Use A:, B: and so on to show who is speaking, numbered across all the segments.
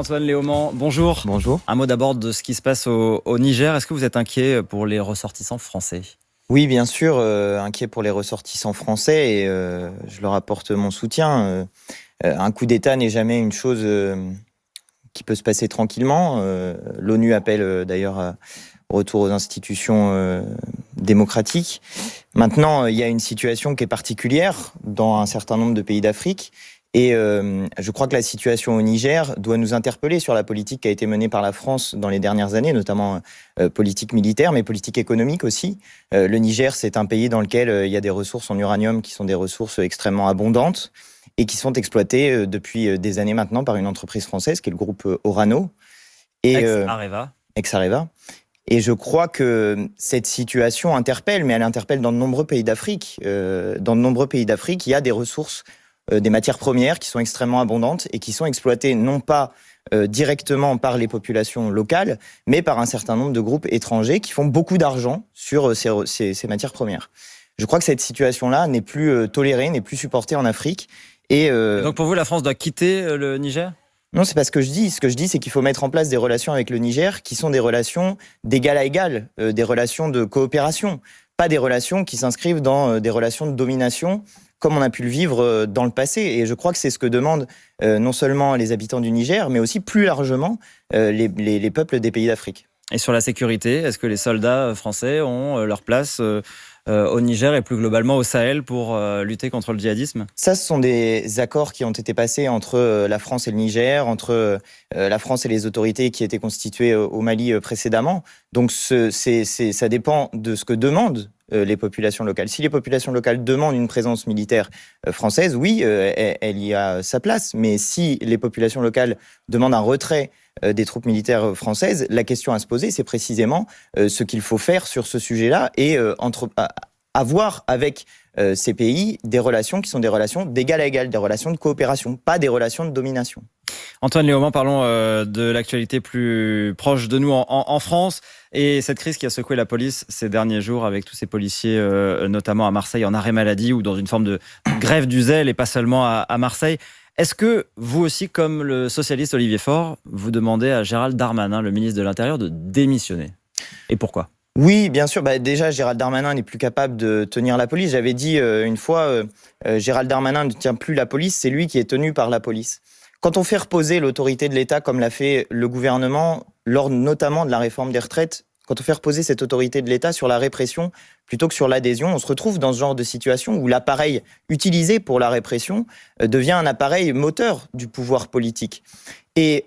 A: Antoine Léaumont, bonjour.
B: Bonjour.
A: Un mot d'abord de ce qui se passe au Niger. Est-ce que vous êtes inquiet pour les ressortissants français ?
B: Oui, bien sûr, inquiet pour les ressortissants français et je leur apporte mon soutien. Un coup d'État n'est jamais une chose qui peut se passer tranquillement. L'ONU appelle d'ailleurs au retour aux institutions démocratiques. Maintenant, il y a une situation qui est particulière dans un certain nombre de pays d'Afrique. Et je crois que la situation au Niger doit nous interpeller sur la politique qui a été menée par la France dans les dernières années, notamment politique militaire, mais politique économique aussi. Le Niger, c'est un pays dans lequel il y a des ressources en uranium qui sont des ressources extrêmement abondantes et qui sont exploitées depuis des années maintenant par une entreprise française qui est le groupe Orano.
A: Ex-Areva.
B: Ex-Areva. Et je crois que cette situation interpelle, mais elle interpelle dans de nombreux pays d'Afrique. Dans de nombreux pays d'Afrique, il y a des ressources, des matières premières qui sont extrêmement abondantes et qui sont exploitées non pas directement par les populations locales, mais par un certain nombre de groupes étrangers qui font beaucoup d'argent sur ces matières premières. Je crois que cette situation-là n'est plus tolérée, n'est plus supportée en Afrique. Et
A: donc pour vous, la France doit quitter le Niger ?
B: Non, c'est pas ce que je dis. Ce que je dis, c'est qu'il faut mettre en place des relations avec le Niger qui sont des relations d'égal à égal, des relations de coopération, pas des relations qui s'inscrivent dans des relations de domination, comme on a pu le vivre dans le passé. Et je crois que c'est ce que demandent non seulement les habitants du Niger, mais aussi plus largement les peuples des pays d'Afrique.
A: Et sur la sécurité, est-ce que les soldats français ont leur place au Niger et plus globalement au Sahel pour lutter contre le djihadisme ?
B: Ça, ce sont des accords qui ont été passés entre la France et le Niger, entre la France et les autorités qui étaient constituées au Mali précédemment. Donc ça dépend de ce que demandent les populations locales. Si les populations locales demandent une présence militaire française, oui, elle y a sa place. Mais si les populations locales demandent un retrait des troupes militaires françaises, la question à se poser, c'est précisément ce qu'il faut faire sur ce sujet-là et avoir avec ces pays des relations qui sont des relations d'égal à égal, des relations de coopération, pas des relations de domination.
A: Antoine Léaumont, parlons de l'actualité plus proche de nous en France et cette crise qui a secoué la police ces derniers jours avec tous ces policiers, notamment à Marseille, en arrêt maladie ou dans une forme de grève du zèle et pas seulement à Marseille. Est-ce que vous aussi, comme le socialiste Olivier Faure, vous demandez à Gérald Darmanin, le ministre de l'Intérieur, de démissionner ? Et pourquoi ?
B: Oui, bien sûr. Déjà, Gérald Darmanin n'est plus capable de tenir la police. J'avais dit une fois, Gérald Darmanin ne tient plus la police, c'est lui qui est tenu par la police. Quand on fait reposer l'autorité de l'État, comme l'a fait le gouvernement, lors notamment de la réforme des retraites, quand on fait reposer cette autorité de l'État sur la répression plutôt que sur l'adhésion, on se retrouve dans ce genre de situation où l'appareil utilisé pour la répression devient un appareil moteur du pouvoir politique. Et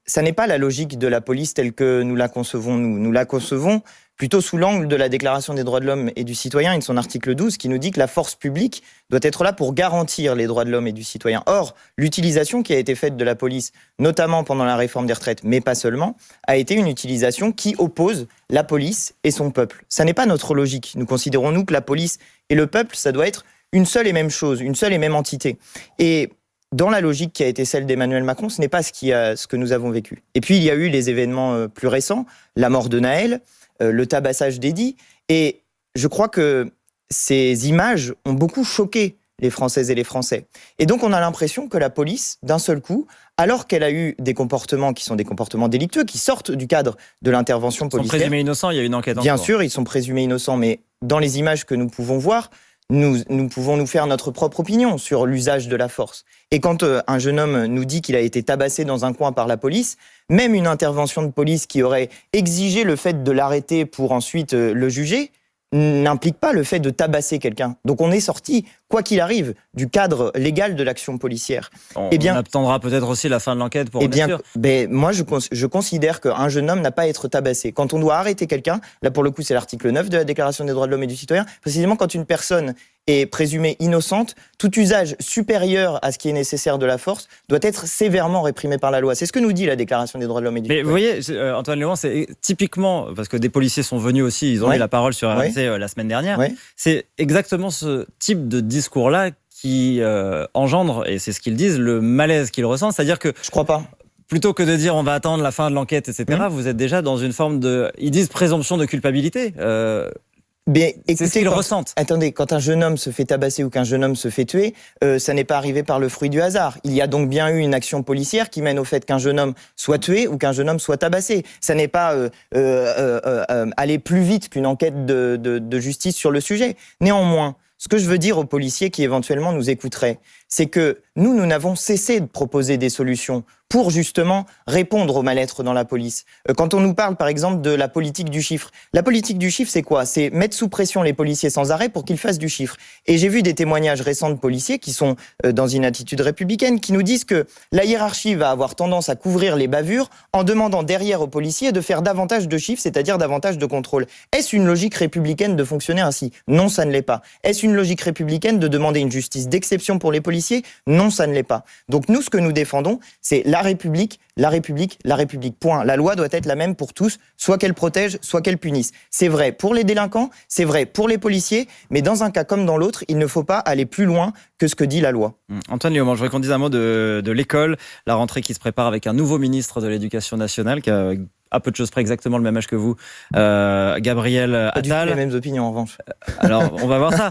B: ça n'est pas la logique de la police telle que nous la concevons, nous. Nous la concevons plutôt sous l'angle de la Déclaration des droits de l'homme et du citoyen et de son article 12 qui nous dit que la force publique doit être là pour garantir les droits de l'homme et du citoyen. Or, l'utilisation qui a été faite de la police, notamment pendant la réforme des retraites, mais pas seulement, a été une utilisation qui oppose la police et son peuple. Ça n'est pas notre logique. Nous considérons, nous, que la police et le peuple, ça doit être une seule et même chose, une seule et même entité. Et dans la logique qui a été celle d'Emmanuel Macron, ce n'est pas ce que nous avons vécu. Et puis, il y a eu les événements plus récents, la mort de Naël, le tabassage d'Eddy. Et je crois que ces images ont beaucoup choqué les Françaises et les Français. Et donc, on a l'impression que la police, d'un seul coup, alors qu'elle a eu des comportements qui sont des comportements délictueux, qui sortent du cadre de l'intervention policière...
A: Ils sont présumés innocents, il y a une enquête en cours.
B: Bien sûr, ils sont présumés innocents, mais dans les images que nous pouvons voir, nous pouvons nous faire notre propre opinion sur l'usage de la force. Et quand un jeune homme nous dit qu'il a été tabassé dans un coin par la police, même une intervention de police qui aurait exigé le fait de l'arrêter pour ensuite le juger, n'implique pas le fait de tabasser quelqu'un. Donc on est sorti, quoi qu'il arrive, du cadre légal de l'action policière.
A: On attendra peut-être aussi la fin de l'enquête pour être sûr.
B: Moi, je considère qu'un jeune homme n'a pas à être tabassé. Quand on doit arrêter quelqu'un, là pour le coup c'est l'article 9 de la Déclaration des droits de l'homme et du citoyen, précisément quand une personne est présumée innocente, tout usage supérieur à ce qui est nécessaire de la force doit être sévèrement réprimé par la loi. C'est ce que nous dit la Déclaration des droits de l'homme et du citoyen.
A: Mais vous voyez, Antoine Léaumont, c'est typiquement, parce que des policiers sont venus aussi, ils ont eu la parole sur RMC la semaine dernière, c'est exactement ce type de discours-là qui engendre, et c'est ce qu'ils disent, le malaise qu'ils ressentent. C'est-à-dire que...
B: Je crois pas.
A: Plutôt que de dire on va attendre la fin de l'enquête, etc., vous êtes déjà dans une forme de... Ils disent présomption de culpabilité.
B: Mais
A: C'est ce qu'ils ressentent.
B: Attendez, quand un jeune homme se fait tabasser ou qu'un jeune homme se fait tuer, ça n'est pas arrivé par le fruit du hasard. Il y a donc bien eu une action policière qui mène au fait qu'un jeune homme soit tué ou qu'un jeune homme soit tabassé. Ça n'est pas aller plus vite qu'une enquête de justice sur le sujet. Néanmoins, ce que je veux dire aux policiers qui éventuellement nous écouteraient, c'est que nous n'avons cessé de proposer des solutions pour justement répondre au mal-être dans la police. Quand on nous parle par exemple de la politique du chiffre, la politique du chiffre c'est quoi? C'est mettre sous pression les policiers sans arrêt pour qu'ils fassent du chiffre. Et j'ai vu des témoignages récents de policiers qui sont dans une attitude républicaine, qui nous disent que la hiérarchie va avoir tendance à couvrir les bavures en demandant derrière aux policiers de faire davantage de chiffres, c'est-à-dire davantage de contrôle. Est-ce une logique républicaine de fonctionner ainsi? Non, ça ne l'est pas. Est-ce une logique républicaine de demander une justice d'exception pour les policiers? Non, ça ne l'est pas. Donc nous, ce que nous défendons, c'est la République, la République, la République. Point. La loi doit être la même pour tous, soit qu'elle protège, soit qu'elle punisse. C'est vrai pour les délinquants, c'est vrai pour les policiers, mais dans un cas comme dans l'autre, il ne faut pas aller plus loin que ce que dit la loi.
A: Antoine Léaumont, je voudrais qu'on dise un mot de l'école, la rentrée qui se prépare avec un nouveau ministre de l'Éducation nationale qui a à peu de choses près exactement le même âge que vous, Gabriel Attal.
B: Pas du tout les mêmes opinions en revanche.
A: Alors, on va voir ça.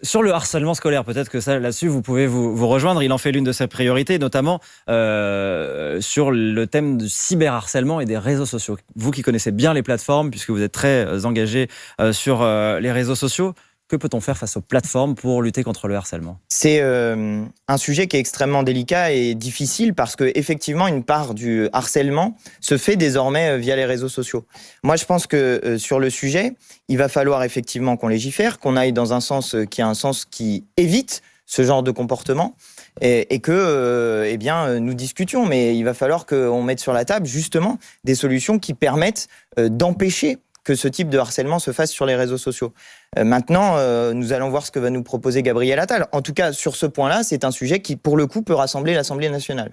A: Sur le harcèlement scolaire, peut-être que ça, là-dessus, vous pouvez vous rejoindre. Il en fait l'une de ses priorités, notamment sur le thème du cyberharcèlement et des réseaux sociaux. Vous qui connaissez bien les plateformes, puisque vous êtes très engagé sur les réseaux sociaux, que peut-on faire face aux plateformes pour lutter contre le harcèlement?
B: C'est un sujet qui est extrêmement délicat et difficile parce que effectivement une part du harcèlement se fait désormais via les réseaux sociaux. Moi, je pense que sur le sujet, il va falloir effectivement qu'on légifère, qu'on aille dans un sens qui a un sens qui évite ce genre de comportement et que eh bien nous discutions. Mais il va falloir qu'on mette sur la table justement des solutions qui permettent d'empêcher que ce type de harcèlement se fasse sur les réseaux sociaux. Maintenant, nous allons voir ce que va nous proposer Gabriel Attal. En tout cas, sur ce point-là, c'est un sujet qui, pour le coup, peut rassembler l'Assemblée nationale.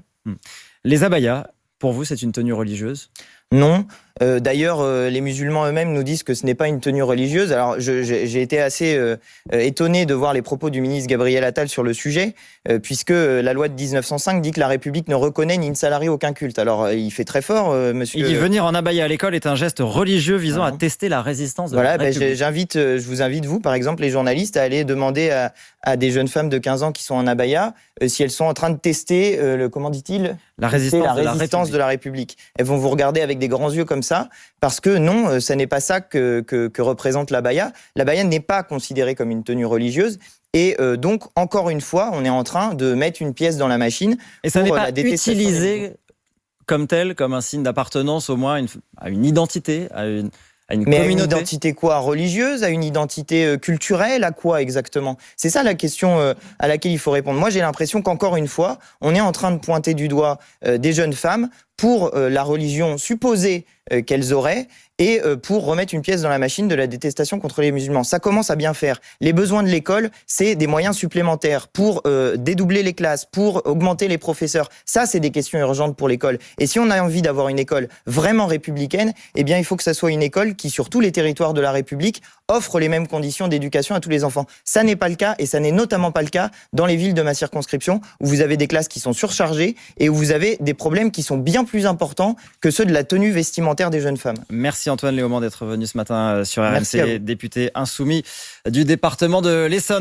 A: Les abayas, pour vous, c'est une tenue religieuse ?
B: Non. D'ailleurs, les musulmans eux-mêmes nous disent que ce n'est pas une tenue religieuse. Alors, j'ai été assez étonné de voir les propos du ministre Gabriel Attal sur le sujet, puisque la loi de 1905 dit que la République ne reconnaît ni ne salarie aucun culte. Alors, il fait très fort, monsieur.
A: Il dit venir en abaya à l'école est un geste religieux visant à tester la résistance de la République.
B: Je vous invite, vous, par exemple, les journalistes, à aller demander à des jeunes femmes de 15 ans qui sont en abaya si elles sont en train de tester, comment dit-il ?
A: La résistance
B: de la République. Elles vont vous regarder avec des grands yeux comme ça, parce que non, ça n'est pas ça que représente l'abaya. L'abaya n'est pas considérée comme une tenue religieuse. Et donc, encore une fois, on est en train de mettre une pièce dans la machine.
A: Et ça n'est pas utilisé comme tel, comme un signe d'appartenance au moins à une identité, à une communauté.
B: À une identité quoi? Religieuse? À une identité culturelle? À quoi exactement? C'est ça la question à laquelle il faut répondre. Moi, j'ai l'impression qu'encore une fois, on est en train de pointer du doigt des jeunes femmes pour la religion supposée qu'elles auraient et pour remettre une pièce dans la machine de la détestation contre les musulmans. Ça commence à bien faire. Les besoins de l'école, c'est des moyens supplémentaires pour dédoubler les classes, pour augmenter les professeurs. Ça, c'est des questions urgentes pour l'école. Et si on a envie d'avoir une école vraiment républicaine, eh bien, il faut que ça soit une école qui, sur tous les territoires de la République, offre les mêmes conditions d'éducation à tous les enfants. Ça n'est pas le cas, et ça n'est notamment pas le cas dans les villes de ma circonscription, où vous avez des classes qui sont surchargées et où vous avez des problèmes qui sont bien plus importants que ceux de la tenue vestimentaire des jeunes femmes.
A: Merci Antoine Léaumont d'être venu ce matin sur RMC, député insoumis du département de l'Essonne.